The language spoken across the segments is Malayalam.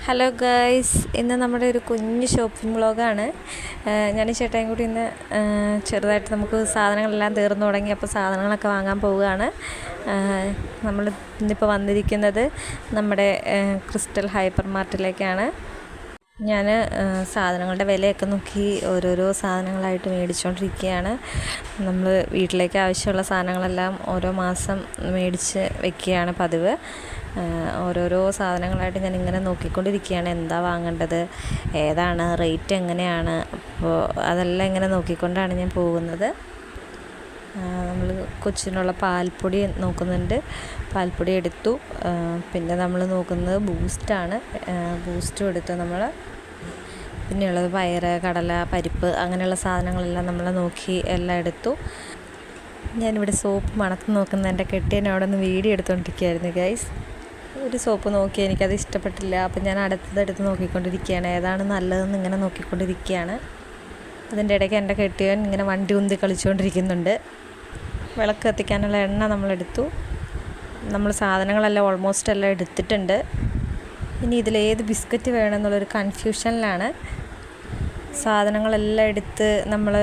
ഹലോ ഗൈസ്, ഇന്ന് നമ്മുടെ ഒരു കുഞ്ഞ് ഷോപ്പിംഗ് വ്ളോഗാണ്. ഞാൻ ഈ ചേട്ടായും കൂടി ഇന്ന് ചെറുതായിട്ട് നമുക്ക് സാധനങ്ങളെല്ലാം തീർന്നു തുടങ്ങി. അപ്പോൾ സാധനങ്ങളൊക്കെ വാങ്ങാൻ പോവുകയാണ്. നമ്മൾ ഇന്നിപ്പോൾ വന്നിരിക്കുന്നത് നമ്മുടെ ക്രിസ്റ്റൽ ഹൈപ്പർ മാർട്ടിലേക്കാണ്. ഞാൻ സാധനങ്ങളുടെ വിലയൊക്കെ നോക്കി ഓരോരോ സാധനങ്ങളായിട്ട് മേടിച്ചുകൊണ്ടിരിക്കുകയാണ്. നമ്മൾ വീട്ടിലേക്ക് ആവശ്യമുള്ള സാധനങ്ങളെല്ലാം ഓരോ മാസം മേടിച്ച് വെക്കുകയാണ് പതിവ്. ഓരോരോ സാധനങ്ങളായിട്ട് ഞാൻ ഇങ്ങനെ നോക്കിക്കൊണ്ടിരിക്കുകയാണ്, എന്താ വാങ്ങേണ്ടത്, ഏതാണ് റേറ്റ്, എങ്ങനെയാണ്. അപ്പോൾ അതെല്ലാം ഇങ്ങനെ നോക്കിക്കൊണ്ടാണ് ഞാൻ പോകുന്നത്. നമ്മൾ കൊച്ചിനുള്ള പാൽപ്പൊടി നോക്കുന്നുണ്ട്. പാൽപ്പൊടി എടുത്തു. പിന്നെ നമ്മൾ നോക്കുന്നത് ബൂസ്റ്റാണ്. ബൂസ്റ്റും എടുത്തു നമ്മൾ. പിന്നെയുള്ളത് പയറ്, കടല, പരിപ്പ്, അങ്ങനെയുള്ള സാധനങ്ങളെല്ലാം നമ്മൾ നോക്കി എല്ലാം എടുത്തു. ഞാനിവിടെ സോപ്പ് മണത്ത് നോക്കുന്ന എൻ്റെ കെട്ടിയനെ അവിടെ നിന്ന് വീഡിയോ എടുത്തുകൊണ്ടിരിക്കുകയായിരുന്നു ഗൈസ്. ഒരു സോപ്പ് നോക്കി, എനിക്കത് ഇഷ്ടപ്പെട്ടില്ല. അപ്പം ഞാൻ അടുത്തതെടുത്ത് നോക്കിക്കൊണ്ടിരിക്കുകയാണ്, ഏതാണ് നല്ലതെന്ന് ഇങ്ങനെ നോക്കിക്കൊണ്ടിരിക്കുകയാണ്. അതിൻ്റെ ഇടയ്ക്ക് എൻ്റെ കെട്ടിയവൻ ഇങ്ങനെ വണ്ടി ഉന്തി കളിച്ചുകൊണ്ടിരിക്കുന്നുണ്ട്. വിളക്ക് കത്തിക്കാനുള്ള എണ്ണ നമ്മളെടുത്തു. നമ്മൾ സാധനങ്ങളെല്ലാം ഓൾമോസ്റ്റ് എല്ലാം എടുത്തിട്ടുണ്ട്. ഇനി ഇതിലേത് ബിസ്ക്കറ്റ് വേണമെന്നുള്ളൊരു കൺഫ്യൂഷനിലാണ്. സാധനങ്ങളെല്ലാം എടുത്ത് നമ്മൾ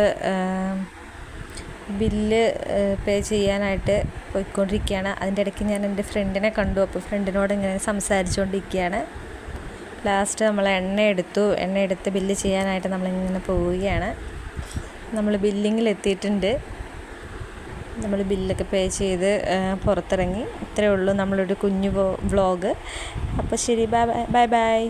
ബില്ല് പേ ചെയ്യാനായിട്ട് പോയിക്കൊണ്ടിരിക്കുകയാണ്. അതിൻ്റെ ഇടയ്ക്ക് ഞാൻ എൻ്റെ ഫ്രണ്ടിനെ കണ്ടു. അപ്പോൾ ഫ്രണ്ടിനോട് ഇങ്ങനെ സംസാരിച്ചുകൊണ്ടിരിക്കുകയാണ്. ലാസ്റ്റ് നമ്മൾ എണ്ണ എടുത്ത് ബില്ല് ചെയ്യാനായിട്ട് നമ്മളിങ്ങനെ പോവുകയാണ്. നമ്മൾ ബില്ലിങ്ങിലെത്തിയിട്ടുണ്ട്. നമ്മൾ ബില്ലൊക്കെ പേ ചെയ്ത് പുറത്തിറങ്ങി. ഇത്രയേ ഉള്ളൂ നമ്മളൊരു കുഞ്ഞു വ്ളോഗ്. അപ്പോൾ ശരി, ബൈ ബൈ.